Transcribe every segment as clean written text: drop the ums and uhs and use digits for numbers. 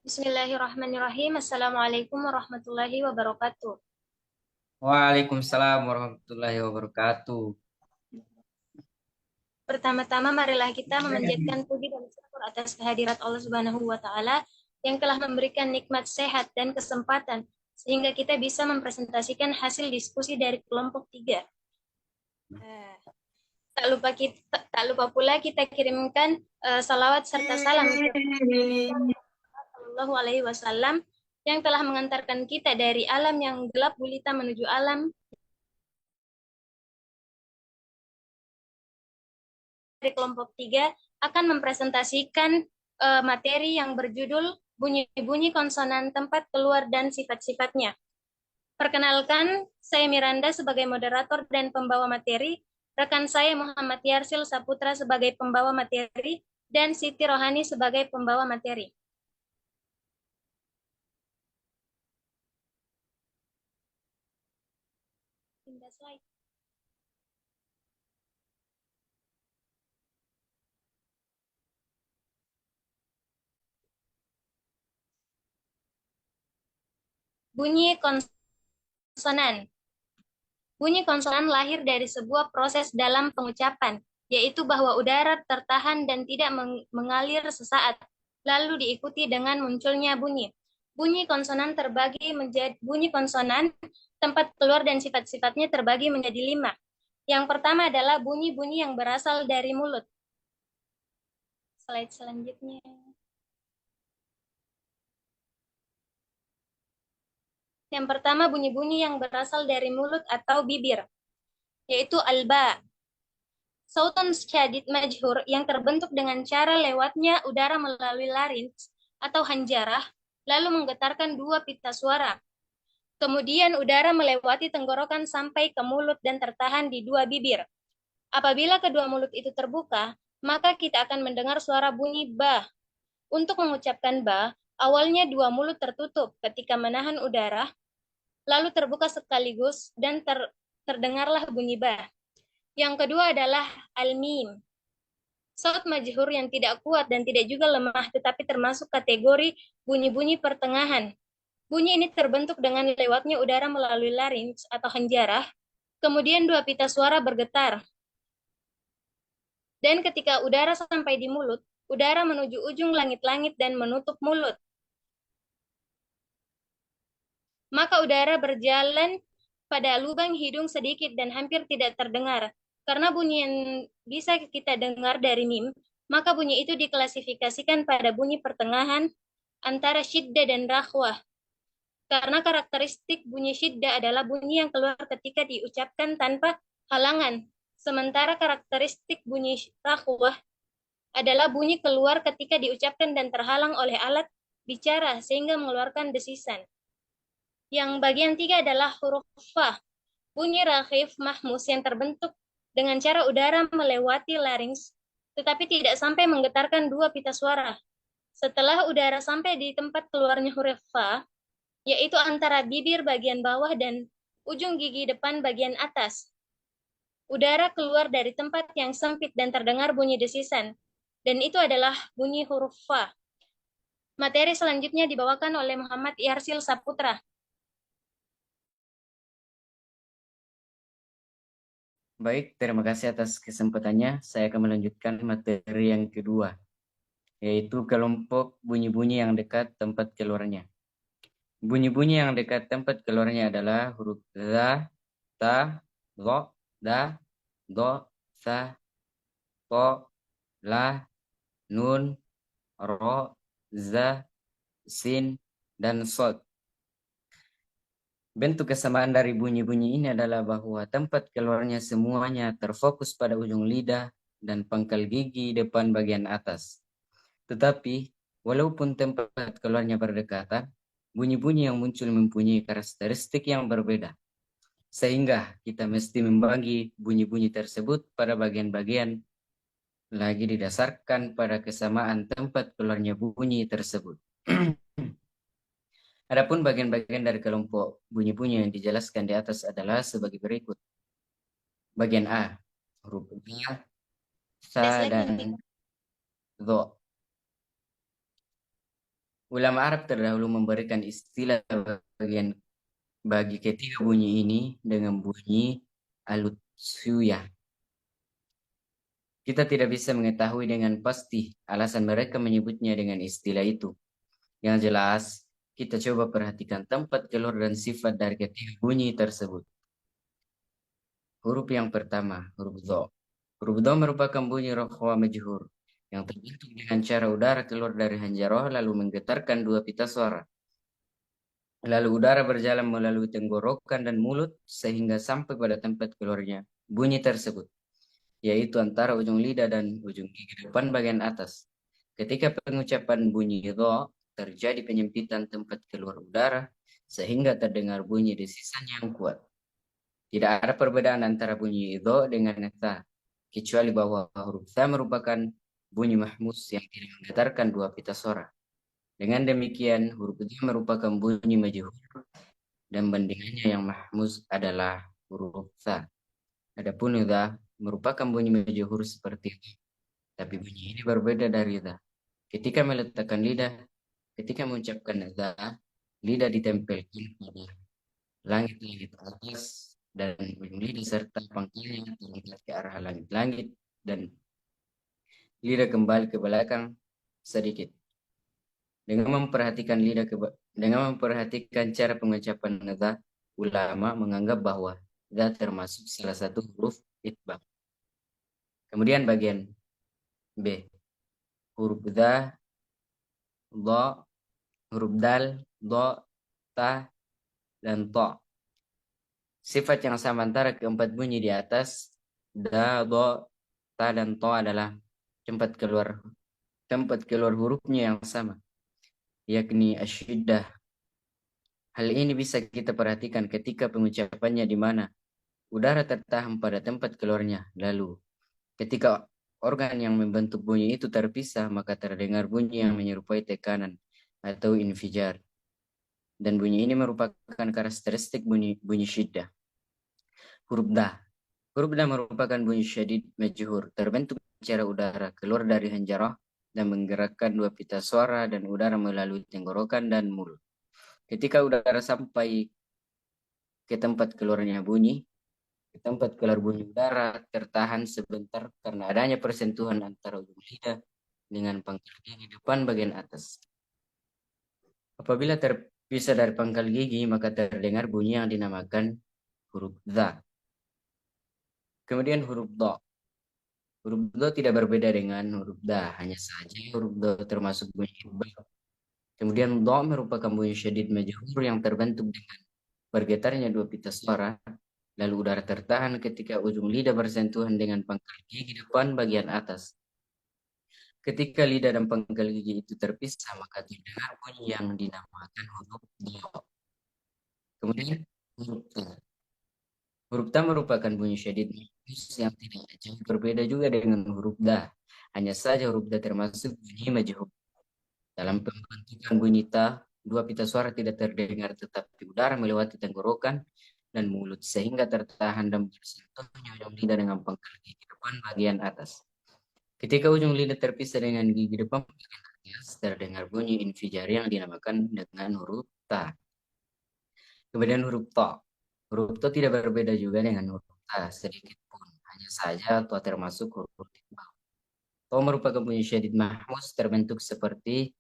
Bismillahirrahmanirrahim. Assalamualaikum warahmatullahi wabarakatuh. Waalaikumsalam warahmatullahi wabarakatuh. Pertama-tama marilah kita memanjatkan puji dan syukur atas kehadirat Allah Subhanahu wa taala yang telah memberikan nikmat sehat dan kesempatan sehingga kita bisa mempresentasikan hasil diskusi dari kelompok 3. Tak lupa pula kita kirimkan salawat serta salam Sallallahu Alaihi Wasallam yang telah mengantarkan kita dari alam yang gelap gulita menuju alam dari kelompok 3 akan mempresentasikan materi yang berjudul bunyi-bunyi konsonan tempat keluar dan sifat-sifatnya. Perkenalkan, saya Miranda sebagai moderator dan pembawa materi, rekan saya Muhammad Yarsil Saputra sebagai pembawa materi, dan Siti Rohani sebagai pembawa materi. Pindah slide. Bunyi konsonan. Bunyi konsonan lahir dari sebuah proses dalam pengucapan, yaitu bahwa udara tertahan dan tidak mengalir sesaat, lalu diikuti dengan munculnya bunyi. Bunyi konsonan tempat keluar dan sifat-sifatnya terbagi menjadi 5. Yang pertama adalah bunyi-bunyi yang berasal dari mulut. Slide selanjutnya. Yang pertama bunyi-bunyi yang berasal dari mulut atau bibir, yaitu alba. Sautun syadid majhur yang terbentuk dengan cara lewatnya udara melalui larynx atau hanjarah, lalu menggetarkan dua pita suara. Kemudian udara melewati tenggorokan sampai ke mulut dan tertahan di dua bibir. Apabila kedua mulut itu terbuka, maka kita akan mendengar suara bunyi ba. Untuk mengucapkan ba, awalnya dua mulut tertutup ketika menahan udara, lalu terbuka sekaligus dan terdengarlah bunyi ba. Yang kedua adalah al-mim. Saut majhur yang tidak kuat dan tidak juga lemah, tetapi termasuk kategori bunyi-bunyi pertengahan. Bunyi ini terbentuk dengan lewatnya udara melalui larynx atau hanjarah, kemudian dua pita suara bergetar. Dan ketika udara sampai di mulut, udara menuju ujung langit-langit dan menutup mulut. Maka udara berjalan pada lubang hidung sedikit dan hampir tidak terdengar. Karena bunyi yang bisa kita dengar dari mim, maka bunyi itu diklasifikasikan pada bunyi pertengahan antara syiddah dan rakhwah. Karena karakteristik bunyi syiddah adalah bunyi yang keluar ketika diucapkan tanpa halangan. Sementara karakteristik bunyi rakhwah adalah bunyi keluar ketika diucapkan dan terhalang oleh alat bicara sehingga mengeluarkan desisan. Yang bagian 3 adalah huruf fa. Bunyi rakhif mahmus yang terbentuk dengan cara udara melewati larynx, tetapi tidak sampai menggetarkan dua pita suara. Setelah udara sampai di tempat keluarnya huruf fa, yaitu antara bibir bagian bawah dan ujung gigi depan bagian atas, udara keluar dari tempat yang sempit dan terdengar bunyi desisan, dan itu adalah bunyi huruf fa. Materi selanjutnya dibawakan oleh Muhammad Yarsil Saputra. Baik, terima kasih atas kesempatannya. Saya akan melanjutkan materi yang kedua, yaitu kelompok bunyi-bunyi yang dekat tempat keluarnya. Bunyi-bunyi yang dekat tempat keluarnya adalah huruf za, ta, lo, da, do, sa, ko, la, nun, ro, za, sin, dan sod. Bentuk kesamaan dari bunyi-bunyi ini adalah bahwa tempat keluarnya semuanya terfokus pada ujung lidah dan pangkal gigi depan bagian atas. Tetapi, walaupun tempat keluarnya berdekatan, bunyi-bunyi yang muncul mempunyai karakteristik yang berbeda. Sehingga kita mesti membagi bunyi-bunyi tersebut pada bagian-bagian lagi didasarkan pada kesamaan tempat keluarnya bunyi tersebut. Adapun bagian-bagian dari kelompok bunyi-bunyi yang dijelaskan di atas adalah sebagai berikut. Bagian A, huruf ba, sa, dan do. Ulama Arab terdahulu memberikan istilah bagi ketiga bunyi ini dengan bunyi alutsuyah. Kita tidak bisa mengetahui dengan pasti alasan mereka menyebutnya dengan istilah itu. Yang jelas, kita coba perhatikan tempat keluar dan sifat dari ketiga bunyi tersebut. Huruf yang pertama, huruf dho. Huruf dho merupakan bunyi rokhwa majhur yang terbentuk dengan cara udara keluar dari hanjaroh lalu menggetarkan dua pita suara. Lalu udara berjalan melalui tenggorokan dan mulut sehingga sampai pada tempat keluarnya bunyi tersebut, yaitu antara ujung lidah dan ujung gigi depan bagian atas. Ketika pengucapan bunyi dho, terjadi penyempitan tempat keluar udara sehingga terdengar bunyi desisan yang kuat. Tidak ada perbedaan antara bunyi dho dengan tha, kecuali bahwa huruf tha merupakan bunyi mahmus yang tidak menggetarkan dua pita suara. Dengan demikian, huruf dho merupakan bunyi majhur dan bandingannya yang mahmuz adalah huruf tha. Adapun idza merupakan bunyi majhur seperti itu, tapi bunyi ini berbeda dari idza. Ketika meletakkan lidah, ketika mengucapkan idza, lidah ditempelkan pada langit-langit atas dan ujung lidah serta pangkalnya terangkat ke arah langit-langit dan lidah kembali ke belakang sedikit. Dengan memperhatikan cara pengucapan idza, ulama menganggap bahwa idza termasuk salah satu huruf itbaq. Kemudian bagian B, huruf dha, dha, huruf dal, dha, ta, dan to. Sifat yang sama antara keempat bunyi di atas, da, dha, ta, dan to adalah tempat keluar hurufnya yang sama, yakni asyiddah. Hal ini bisa kita perhatikan ketika pengucapannya di mana udara tertahan pada tempat keluarnya. Lalu, ketika organ yang membentuk bunyi itu terpisah, maka terdengar bunyi yang menyerupai tekanan atau infijar. Dan bunyi ini merupakan karakteristik bunyi syiddah. Huruf dah. Huruf dah merupakan bunyi syadid majhur, terbentuk secara udara keluar dari hanjarah dan menggerakkan dua pita suara dan udara melalui tenggorokan dan mulut. Ketika udara sampai ke tempat keluarnya bunyi, ke tempat keluar bunyi udara tertahan sebentar karena adanya persentuhan antara ujung lidah dengan pangkal gigi depan bagian atas. Apabila terpisah dari pangkal gigi, maka terdengar bunyi yang dinamakan huruf dha. Kemudian huruf dha. Huruf dha tidak berbeda dengan huruf dha, hanya saja huruf dha termasuk bunyi itbaq. Kemudian dha merupakan bunyi syadid majhur yang terbentuk dengan bergetarnya dua pita suara, lalu udara tertahan ketika ujung lidah bersentuhan dengan pangkal gigi depan bagian atas. Ketika lidah dan pangkal gigi itu terpisah, maka terdengar bunyi yang dinamakan huruf dha. Kemudian huruf ta. Huruf ta merupakan bunyi syadid yang tidak jauh berbeda juga dengan huruf da. Hanya saja huruf da termasuk bunyi majhur. Dalam pembentukan bunyi ta, dua pita suara tidak terdengar tetapi udara melewati tenggorokan dan mulut sehingga tertahan dan bersentuhnya ujung lidah dengan pangkal gigi depan bagian atas. Ketika ujung lidah terpisah dengan gigi depan bagian atas, terdengar bunyi infijar yang dinamakan dengan huruf ta. Kemudian huruf ta. Huruf ta tidak berbeda juga dengan huruf ta sedikit pun. Hanya saja ta termasuk huruf itbaq. Ta merupakan bunyi syadid mahmus terbentuknya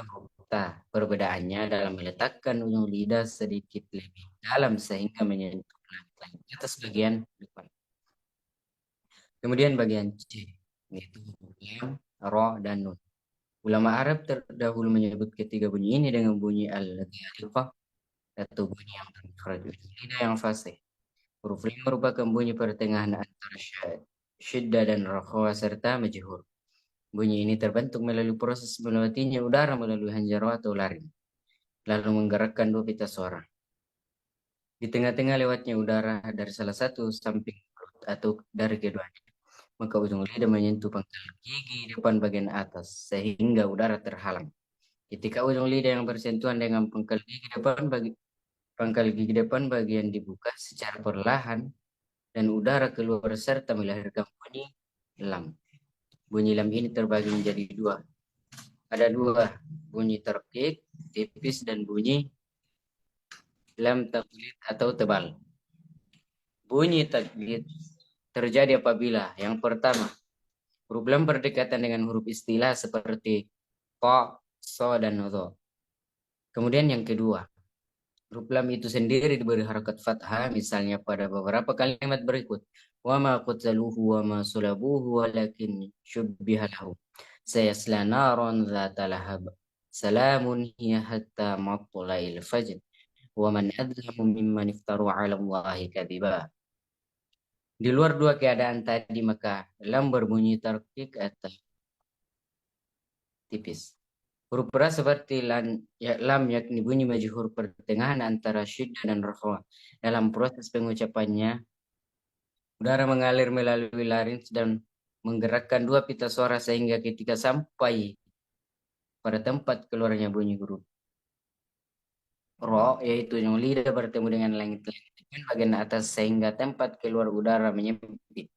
huruf ta. Perbedaannya dalam meletakkan ujung lidah sedikit lebih dalam sehingga menyentuh langit atas bagian depan. Kemudian bagian C, yaitu huruf lam, ro, dan nun. Ulama Arab terdahulu menyebut ketiga bunyi ini dengan bunyi al-gharifah atau bunyi yang bermakhraj ujung lidah yang fasih. Huruf lam merupakan bunyi pertengahan antara syiddah dan rakhwa serta majhur. Bunyi ini terbentuk melalui proses melewatinya udara melalui hanjarah atau laring, lalu menggerakkan dua pita suara. Di tengah-tengah lewatnya udara dari salah satu samping mulut atau dari keduanya, maka ujung lidah menyentuh pangkal gigi depan bagian atas sehingga udara terhalang. Ketika ujung lidah yang bersentuhan dengan pangkal gigi depan bagian dibuka secara perlahan dan udara keluar serta melahirkan bunyi lam. Bunyi lam ini terbagi menjadi dua, ada dua, bunyi terkik, tipis, dan bunyi lam taklid atau tebal. Bunyi taklid terjadi apabila yang pertama, huruf lam berdekatan dengan huruf istilah seperti ko, so, dan dho. Kemudian yang kedua, huruf lam itu sendiri diberi harakat fathah, misalnya pada beberapa kalimat berikut. Wa ma qataluhu wa ma sulabuhu walakin syubbiha lahu. Sayasla naran dhata lahab. Salamun hiya hatta matla'il fajr. Wa man adzlamu mimman iftaru 'ala Allahi kadziba. Di luar dua keadaan tadi maka lam berbunyi tarkik atau tipis. Huruf ra seperti lam yakni bunyi majhur pertengahan antara syiddah dan rakhwa. Dalam proses pengucapannya, udara mengalir melalui larynx dan menggerakkan dua pita suara sehingga ketika sampai pada tempat keluarnya bunyi huruf ro, yaitu ujung lidah bertemu dengan langit-langit bagian atas sehingga tempat keluar udara menyempit.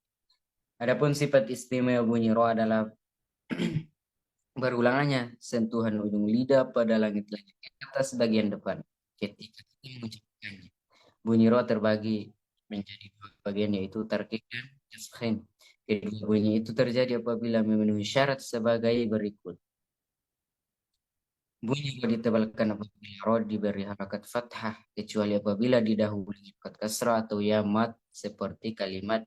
Adapun sifat istimewa bunyi ro adalah berulangannya sentuhan ujung lidah pada langit-langit atas bagian depan ketika kita mengucapkannya. Bunyi ro terbagi menjadi dua bagian yaitu tarkik dan tafkhim. Kedua bunyi itu terjadi apabila memenuhi syarat sebagai berikut. Bunyi ro ditebalkan apabila ro diberi harakat fathah kecuali apabila didahului harakat kasrah atau yamat seperti kalimat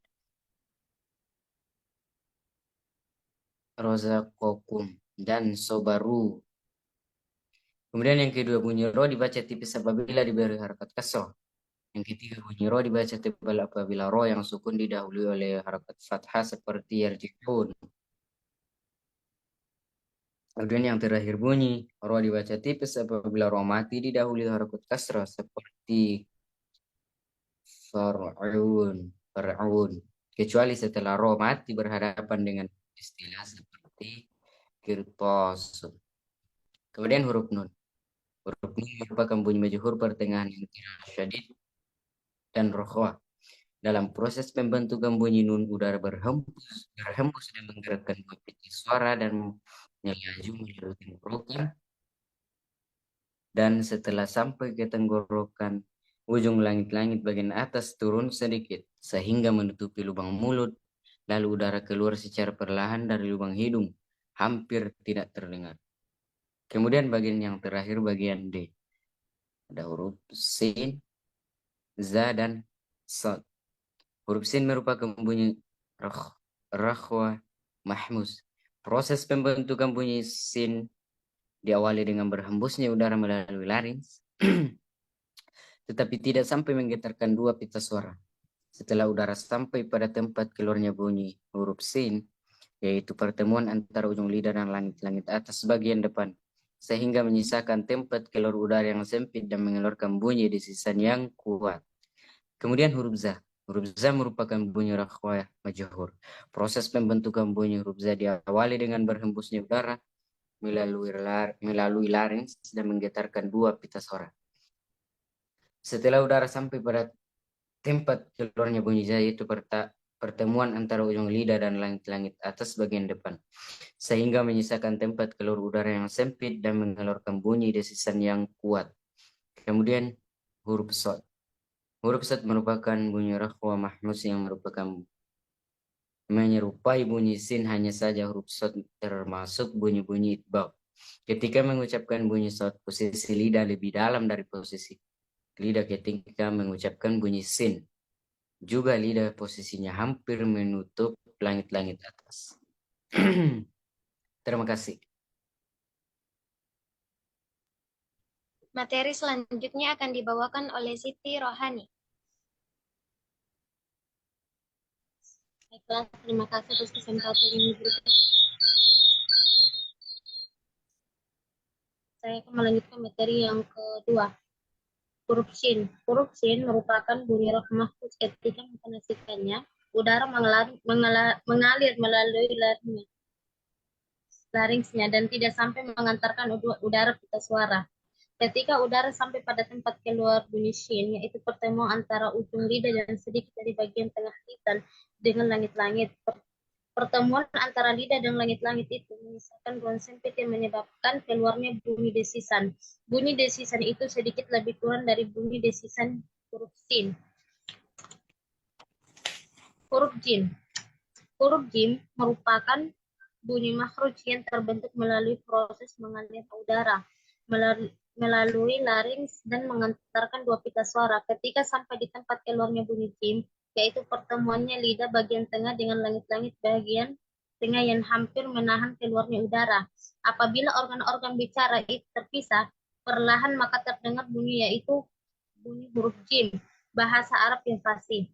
rozaqakum dan sobaru. Kemudian yang kedua bunyi ro dibaca tipis apabila diberi harakat kasrah. Yang ketiga bunyi ro dibaca tebal apabila ro yang sukun didahului oleh harakat fathah seperti yarji'un. Kemudian yang terakhir bunyi ro dibaca tipis apabila ro mati didahului harakat kasrah seperti far'un. Kecuali setelah ro mati berhadapan dengan istilah seperti kirtos. Kemudian huruf nun. Huruf nun merupakan bunyi majhur pertengahan antara syadid dan rokhwa. Dalam proses pembentukan bunyi nun, udara berhembus dan menggerakkan dua pita suara dan melaju melalui tenggorokan. Dan setelah sampai ke tenggorokan, ujung langit-langit bagian atas turun sedikit sehingga menutupi lubang mulut. Lalu udara keluar secara perlahan dari lubang hidung, hampir tidak terdengar. Kemudian bagian yang terakhir bagian D. Ada huruf sin, za, dan sad. Huruf sin merupakan bunyi rakhwa mahmus. Proses pembentukan bunyi sin diawali dengan berhembusnya udara melalui larynx, tetapi tidak sampai menggetarkan dua pita suara. Setelah udara sampai pada tempat keluarnya bunyi huruf sin, yaitu pertemuan antara ujung lidah dan langit-langit atas bagian depan, sehingga menyisakan tempat keluar udara yang sempit dan mengeluarkan bunyi desisan yang kuat. Kemudian huruf za. Huruf za merupakan bunyi rakhwa majhur. Proses pembentukan bunyi huruf za diawali dengan berhembusnya udara melalui larynx dan menggetarkan dua pita suara. Setelah udara sampai pada tempat keluarnya bunyi za, yaitu pertemuan antara ujung lidah dan langit-langit atas bagian depan, sehingga menyisakan tempat keluar udara yang sempit dan mengeluarkan bunyi desisan yang kuat. Kemudian huruf sod. Huruf sod merupakan bunyi rakhwa mahmus yang merupakan menyerupai bunyi sin, hanya saja huruf sod termasuk bunyi-bunyi itbaq. Ketika mengucapkan bunyi sod, posisi lidah lebih dalam dari posisi lidah ketika mengucapkan bunyi sin. Juga lidah posisinya hampir menutup langit-langit atas. Terima kasih. Materi selanjutnya akan dibawakan oleh Siti Rohani. Baiklah, terima kasih atas kesempatan ini. Saya akan melanjutkan materi yang kedua. Huruf sin. Huruf sin merupakan bunyi roh mahfuz ketika mempenasikannya. Udara mengalir melalui larynxnya dan tidak sampai mengantarkan udara pita suara. Ketika udara sampai pada tempat keluar bunyi shin, yaitu pertemuan antara ujung lidah dan sedikit dari bagian tengah lisan dengan langit-langit Pertemuan antara lidah dan langit-langit itu menyisakan ruang sempit yang menyebabkan keluarnya bunyi desisan. Bunyi desisan itu sedikit lebih kurang dari bunyi desisan huruf sin. Huruf jim. Huruf jim merupakan bunyi makhraj yang terbentuk melalui proses mengalir udara melalui larynx dan mengantarkan dua pita suara. Ketika sampai di tempat keluarnya bunyi jim, yaitu pertemuannya lidah bagian tengah dengan langit-langit bagian tengah yang hampir menahan keluarnya udara. Apabila organ-organ bicara itu terpisah, perlahan maka terdengar bunyi yaitu bunyi huruf jim, bahasa Arab yang fasih.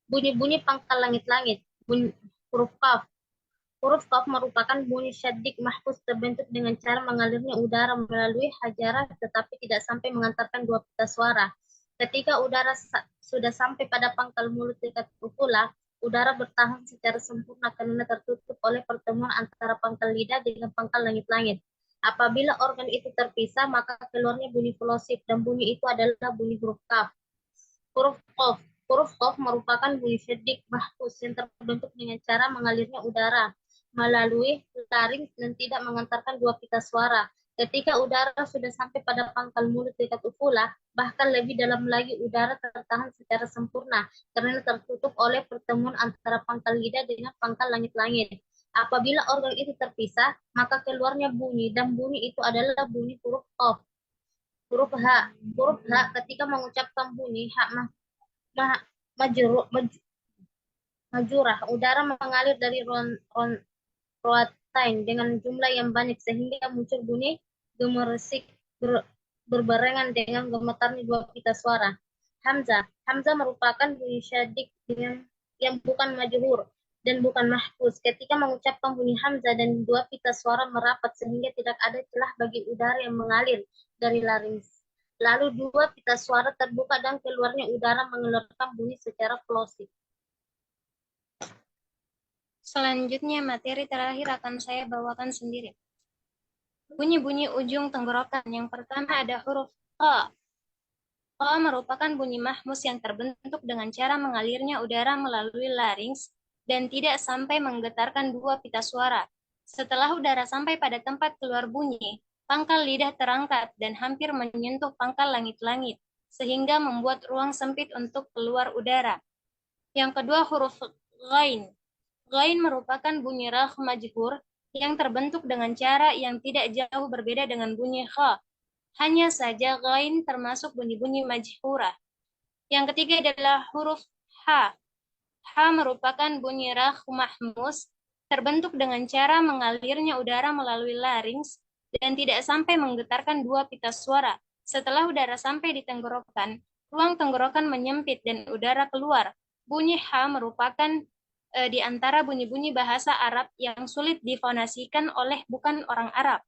Bunyi-bunyi pangkal langit-langit, huruf kaf. Huruf kaf merupakan bunyi syaddik mahfuz terbentuk dengan cara mengalirnya udara melalui hajarah tetapi tidak sampai mengantarkan dua pita suara. Ketika udara sudah sampai pada pangkal mulut dekat ufula, udara bertahan secara sempurna karena tertutup oleh pertemuan antara pangkal lidah dengan pangkal langit-langit. Apabila organ itu terpisah, maka keluarnya bunyi plosif dan bunyi itu adalah bunyi huruf kaf. Huruf qaf. Huruf qaf merupakan bunyi syaddik mahfuz yang terbentuk dengan cara mengalirnya udara melalui larynx dan tidak mengantarkan dua pita suara. Ketika udara sudah sampai pada pangkal mulut dekat ufula, bahkan lebih dalam lagi udara tertahan secara sempurna karena tertutup oleh pertemuan antara pangkal lidah dengan pangkal langit-langit. Apabila organ itu terpisah, maka keluarnya bunyi dan bunyi itu adalah bunyi huruf qaf. Huruf H. Huruf H ketika mengucapkan bunyi H majurah, udara mengalir dari roatain dengan jumlah yang banyak sehingga muncul bunyi gemersik berbarengan dengan gemetarnya dua pita suara. Hamzah. Hamzah merupakan bunyi syadik yang bukan majhur dan bukan mahfuz. Ketika mengucapkan bunyi hamzah dan dua pita suara merapat sehingga tidak ada celah bagi udara yang mengalir dari larynx. Lalu dua pita suara terbuka dan keluarnya udara mengeluarkan bunyi secara plosif. Selanjutnya materi terakhir akan saya bawakan sendiri. Bunyi-bunyi ujung tenggorokan. Yang pertama ada huruf Q. Q merupakan bunyi mahmus yang terbentuk dengan cara mengalirnya udara melalui larynx dan tidak sampai menggetarkan dua pita suara. Setelah udara sampai pada tempat keluar bunyi, pangkal lidah terangkat dan hampir menyentuh pangkal langit-langit, sehingga membuat ruang sempit untuk keluar udara. Yang kedua huruf ghain. Ghain merupakan bunyi rah majhur yang terbentuk dengan cara yang tidak jauh berbeda dengan bunyi kha. Hanya saja ghain termasuk bunyi-bunyi majhurah. Yang ketiga adalah huruf ha. Ha merupakan bunyi rah mahmus terbentuk dengan cara mengalirnya udara melalui larynx dan tidak sampai menggetarkan dua pita suara. Setelah udara sampai di tenggorokan, ruang tenggorokan menyempit dan udara keluar. Bunyi ha merupakan di antara bunyi-bunyi bahasa Arab yang sulit difonasikan oleh bukan orang Arab.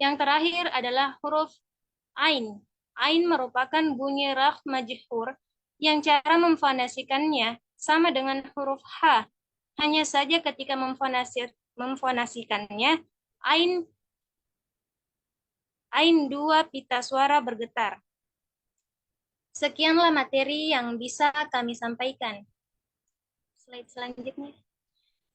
Yang terakhir adalah huruf Ain. Ain merupakan bunyi rah majhur yang cara memfonasikannya sama dengan huruf H. Hanya saja ketika memfonasikannya, Ain dua pita suara bergetar. Sekianlah materi yang bisa kami sampaikan. Slide selanjutnya.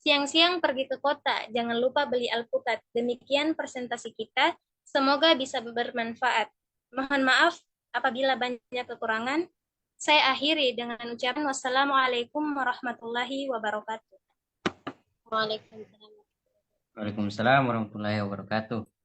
Siang-siang pergi ke kota, jangan lupa beli alpukat. Demikian presentasi kita. Semoga bisa bermanfaat. Mohon maaf apabila banyak kekurangan. Saya akhiri dengan ucapan wassalamualaikum warahmatullahi wabarakatuh. Waalaikumsalam warahmatullahi wabarakatuh.